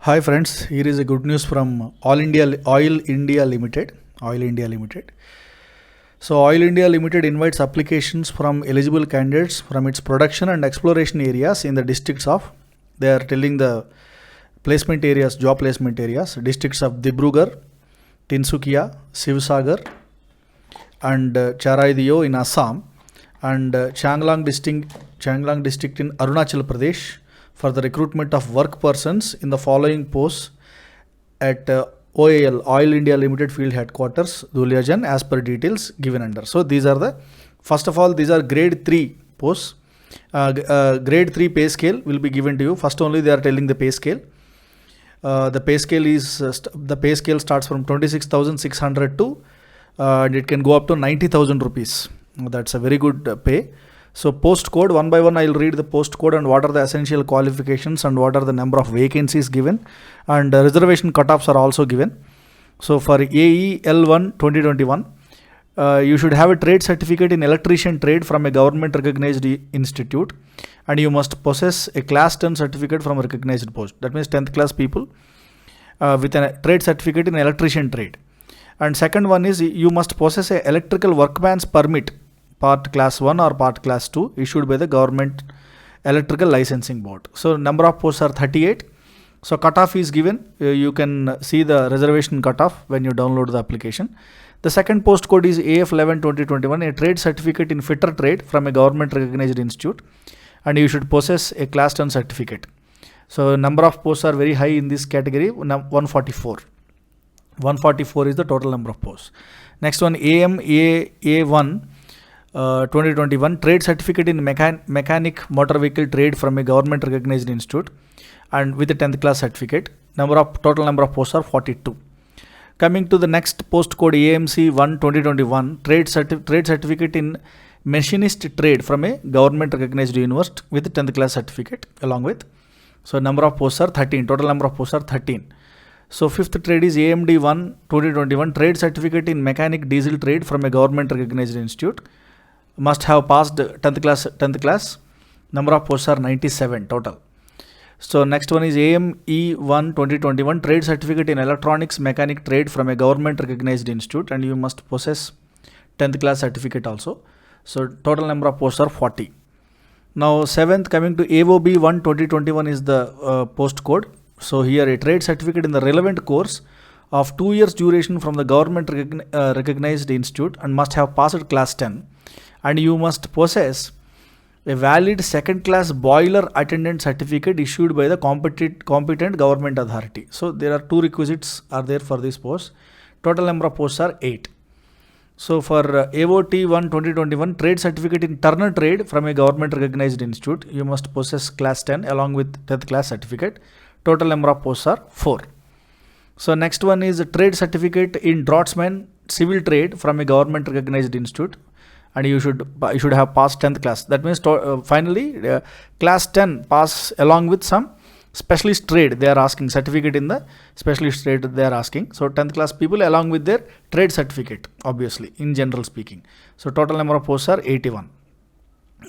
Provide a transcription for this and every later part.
Hi friends, here is a good news from Oil India Limited. Oil India Limited. So Oil India Limited invites applications from eligible candidates from its production and exploration areas in the districts of. They are telling the placement areas, job placement areas, districts of Dibrugarh, Tinsukia, Sivsagar, and Charaidio in Assam, and Changlang district in Arunachal Pradesh for the recruitment of work persons in the following posts at OIL, Oil India Limited Field Headquarters, Duliajan, as per details given under. So these are the, first of all, these are grade 3 posts. Grade 3 pay scale will be given to you. First only they are telling the pay scale. The pay scale starts from 26,600 to and it can go up to 90,000 rupees. That's a very good pay. So post code, one by one I will read the post code and what are the essential qualifications and what are the number of vacancies given, and reservation cutoffs are also given. So for AE L1 2021, you should have a trade certificate in electrician trade from a government recognized institute, and you must possess a class 10 certificate from a recognized post. That means 10th class people with a trade certificate in electrician trade. And second one is you must possess a electrical workman's permit part class 1 or part class 2 issued by the government electrical licensing board. So number of posts are 38. So cutoff is given. You can see the reservation cutoff when you download the application. The second post code is AF11 2021, a trade certificate in fitter trade from a government recognized institute, and you should possess a class 10 certificate. So number of posts are very high in this category, 144. 144 is the total number of posts. Next one, AMAA1 2021, trade certificate in mechanic motor vehicle trade from a government recognized institute and with a 10th class certificate. Total number of posts are 42. Coming to the next post code AMC 1 2021, trade certificate in machinist trade from a government recognized university with a 10th class certificate along with. So number of posts are 13. Total number of posts are 13. So fifth trade is AMD 1 2021, trade certificate in mechanic diesel trade from a government recognized institute. Must have passed 10th class. Number of posts are 97 total. So next one is AME1 2021, trade certificate in electronics mechanic trade from a government recognized institute, and you must possess 10th class certificate also. So total number of posts are 40. Now seventh, coming to AOB1 2021 is the post code. So here a trade certificate in the relevant course of 2 years duration from the government recognized institute and must have passed class 10. And you must possess a valid second class boiler attendant certificate issued by the competent government authority. So there are 2 requisites are there for this post. Total number of posts are 8. So for AOT1 2021, trade certificate in turner trade from a government recognized institute, you must possess class 10 along with 10th class certificate. Total number of posts are 4. So next one is a trade certificate in draughtsman civil trade from a government recognized institute, and you should have passed 10th class. That means finally class 10 pass along with some specialist trade. They are asking certificate in the specialist trade they are asking. So 10th class people along with their trade certificate, obviously in general speaking. So total number of posts are 81.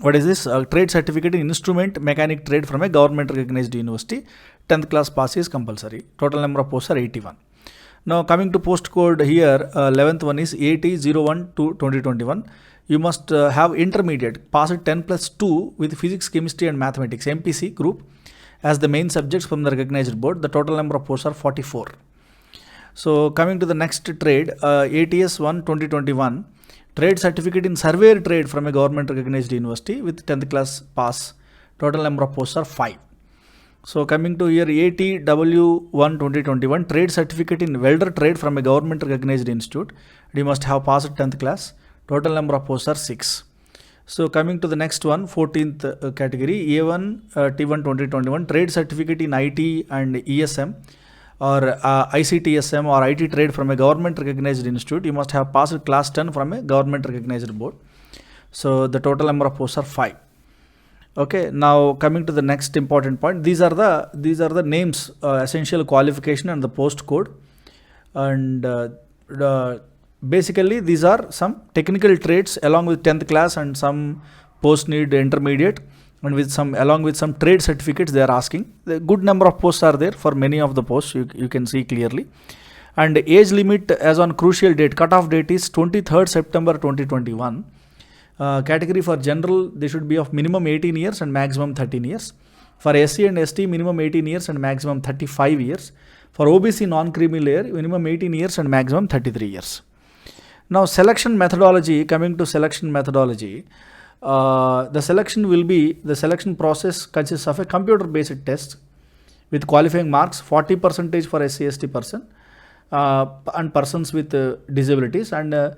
What is this? Trade certificate in instrument mechanic trade from a government recognized university. 10th class pass is compulsory. Total number of posts are 81. Now coming to post code here, 11th one is AT01 to 2021. You must have intermediate, pass it 10 plus 2 with physics, chemistry and mathematics, MPC group as the main subjects from the recognized board. The total number of posts are 44. So coming to the next trade, ATS1 2021, trade certificate in surveyor trade from a government recognized university with 10th class pass. Total number of posts are 5. So coming to here, ATW1 2021, trade certificate in welder trade from a government recognized institute. You must have passed 10th class. Total number of posts are 6. So coming to the next one, 14th category, A1 T1 2021, trade certificate in IT and ESM or ICTSM or IT trade from a government recognized institute. You must have passed class 10 from a government recognized board. So the total number of posts are 5. Okay, now coming to the next important point, these are the names, essential qualification and the post code, and basically these are some technical traits along with 10th class, and some post need intermediate and with some, along with some trade certificates they are asking. The good number of posts are there for many of the posts, you can see clearly. And age limit as on crucial date, cutoff date is 23rd September 2021. Category for general, they should be of minimum 18 years and maximum 13 years. For SC and ST, minimum 18 years and maximum 35 years. For OBC non-creamy layer, minimum 18 years and maximum 33 years. Now selection methodology, coming to selection methodology, the selection process consists of a computer based test with qualifying marks, 40% for SC ST person and persons with disabilities, and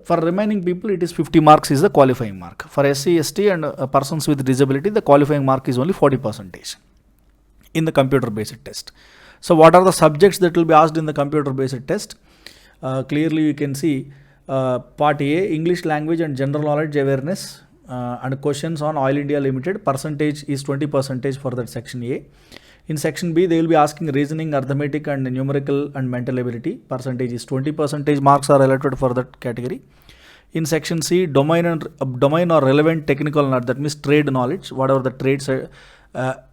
for remaining people it is 50 marks is the qualifying mark. For SC ST and persons with disability, the qualifying mark is only 40% in the computer based test. So what are the subjects that will be asked in the computer based test? Clearly you can see part A, English language and general knowledge awareness, and questions on Oil India Limited. Percentage is 20% for that section A. In section B, they will be asking reasoning, arithmetic and numerical and mental ability. Percentage is 20% marks are allotted for that category. In section C, domain or relevant technical knowledge, that means trade knowledge, whatever the trades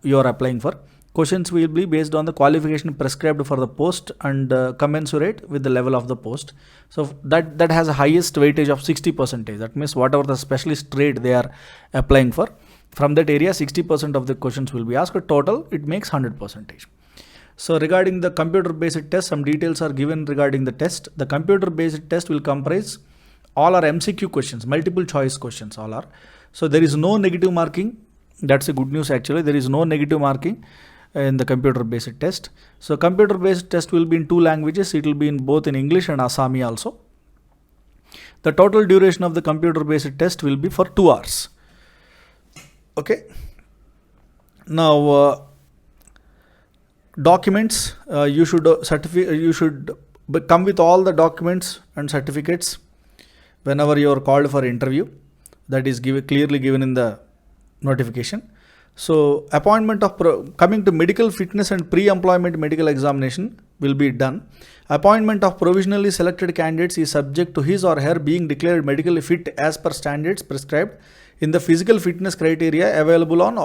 you are applying for. Questions will be based on the qualification prescribed for the post and commensurate with the level of the post. So that has a highest weightage of 60%. That means whatever the specialist trade they are applying for, from that area 60% of the questions will be asked. Total it makes 100%. So regarding the computer based test, some details are given regarding the test. The computer based test will comprise, all are MCQ questions, multiple choice questions all are. So there is no negative marking. That's a good news actually. There is no negative marking in the computer based test. So computer based test will be in 2 languages. It will be in both in English and Assami also. The total duration of the computer based test will be for 2 hours. Okay. Now documents, you should come with all the documents and certificates whenever you are called for interview. That is clearly given in the notification. So appointment of coming to medical fitness and pre-employment medical examination will be done. Appointment of provisionally selected candidates is subject to his or her being declared medically fit as per standards prescribed in the physical fitness criteria available on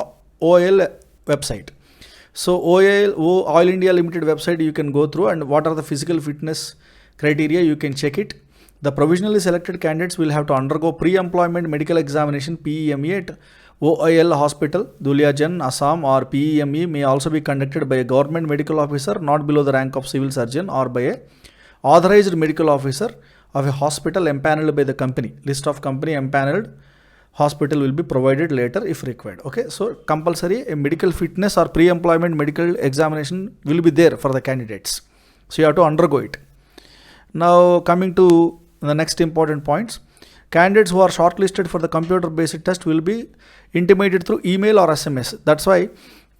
OIL website. So Oil India Limited website you can go through, and what are the physical fitness criteria you can check it. The provisionally selected candidates will have to undergo pre-employment medical examination PEME at OIL Hospital, Duliajan, Assam, or PEME may also be conducted by a government medical officer not below the rank of civil surgeon or by a authorized medical officer of a hospital empaneled by the company. List of company empaneled hospital will be provided later if required. Okay, so compulsory a medical fitness or pre-employment medical examination will be there for the candidates. So you have to undergo it. Now coming to the next important points. Candidates who are shortlisted for the computer based test will be intimated through email or SMS. That's why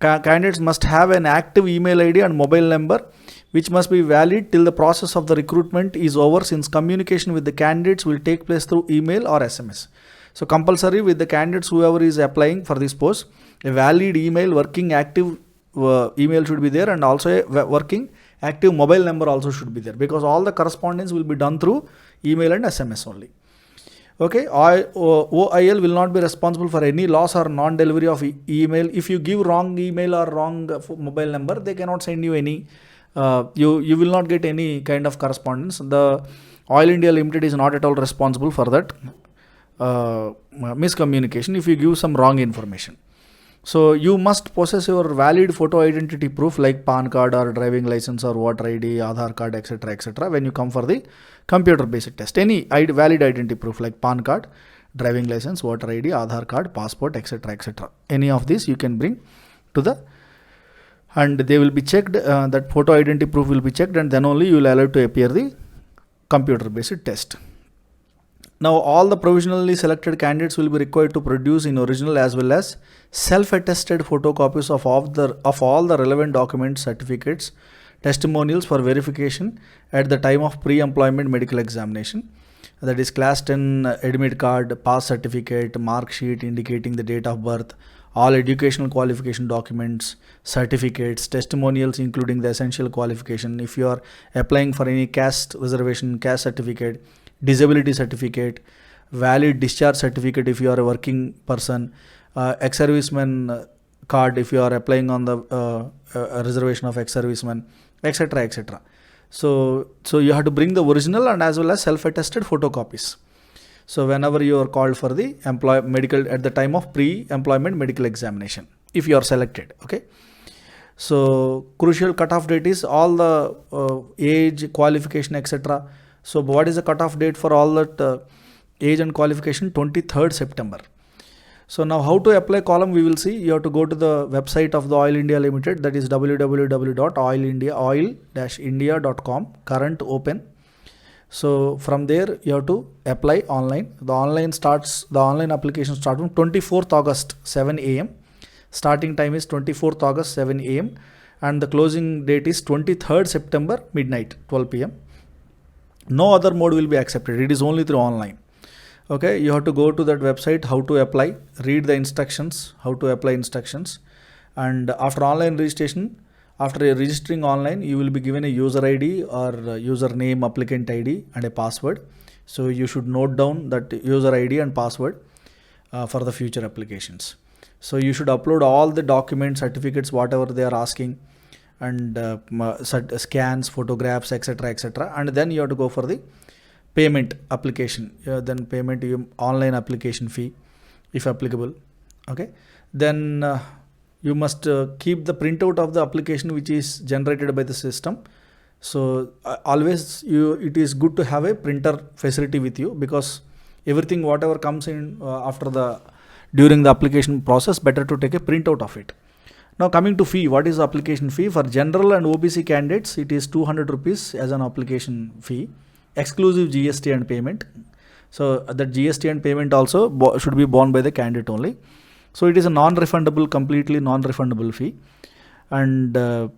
candidates must have an active email ID and mobile number which must be valid till the process of the recruitment is over, since communication with the candidates will take place through email or SMS. So compulsory with the candidates whoever is applying for this post, a valid email, working active email should be there, and also a working active mobile number also should be there, because all the correspondence will be done through email and SMS only. Okay, OIL will not be responsible for any loss or non-delivery of email. If you give wrong email or wrong mobile number, they cannot send you any, you will not get any kind of correspondence. The Oil India Limited is not at all responsible for that miscommunication if you give some wrong information. So you must possess your valid photo identity proof like PAN card or driving license or voter ID, Aadhaar card, etc. when you come for the computer based test. Any valid identity proof like PAN card, driving license, voter ID, Aadhaar card, passport, etc. Any of these you can bring to the, and they will be checked, that photo identity proof will be checked, and then only you will allow to appear the computer based test. Now all the provisionally selected candidates will be required to produce in original as well as self-attested photocopies of all the relevant documents, certificates, testimonials for verification at the time of pre-employment medical examination. That is class 10 admit card, pass certificate, mark sheet indicating the date of birth, all educational qualification documents, certificates, testimonials including the essential qualification. If you are applying for any caste reservation, caste certificate, disability certificate, valid discharge certificate if you are a working person, ex-serviceman card if you are applying on the reservation of ex-serviceman, etc., etc. So you have to bring the original and as well as self-attested photocopies. So whenever you are called for the medical at the time of pre-employment medical examination, if you are selected, okay. So crucial cutoff date is all the age, qualification, etc. So what is the cutoff date for all that age and qualification? 23rd September. So now how to apply column we will see. You have to go to the website of the Oil India Limited, that is www.oil-india.com, current open. So from there you have to apply online. The online application starts from 24th August 7 a.m. Starting time is 24th August 7 a.m. and the closing date is 23rd September midnight 12 p.m. No other mode will be accepted. It is only through online. Okay, you have to go to that website, how to apply, read the instructions, how to apply instructions, and after online registration, after registering online, you will be given a user ID or username, applicant ID and a password. So you should note down that user ID and password for the future applications. So you should upload all the documents, certificates, whatever they are asking, and scans, photographs, etc., etc. And then you have to go for the payment application. Then payment online application fee, if applicable. Okay. Then you must keep the printout of the application which is generated by the system. So always it is good to have a printer facility with you, because everything whatever comes in during the application process, better to take a printout of it. Now coming to fee, what is the application fee? For general and OBC candidates, it is 200 rupees as an application fee, exclusive GST and payment. So that GST and payment also should be borne by the candidate only. So it is a completely non-refundable fee, and the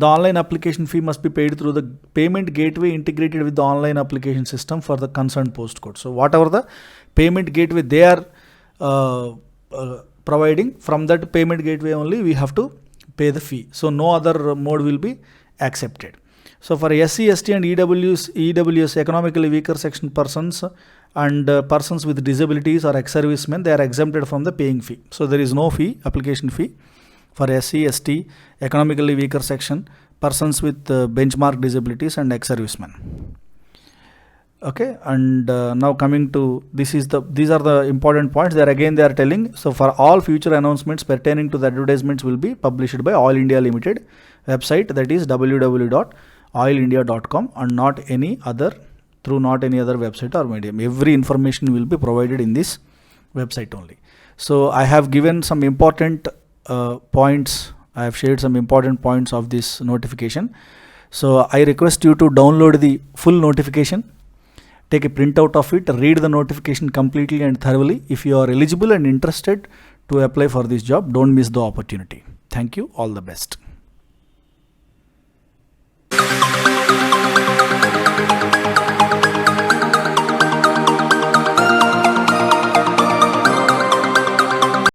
online application fee must be paid through the payment gateway integrated with the online application system for the concerned postcode. So whatever the payment gateway they are providing, from that payment gateway only we have to pay the fee. So no other mode will be accepted. So for SC, ST and EWS economically weaker section persons and persons with disabilities or ex-servicemen, they are exempted from the paying fee. So there is no fee, application fee for SC, ST, economically weaker section, persons with benchmark disabilities and ex-servicemen. Okay, and now coming to these are the important points. There again they are telling. So for all future announcements pertaining to the advertisements will be published by Oil India Limited website, that is www.oilindia.com, and not any other website or medium. Every information will be provided in this website only. So I have given some important points. I have shared some important points of this notification. So I request you to download the full notification, take a printout of it, read the notification completely and thoroughly. If you are eligible and interested to apply for this job, don't miss the opportunity. Thank you. All the best.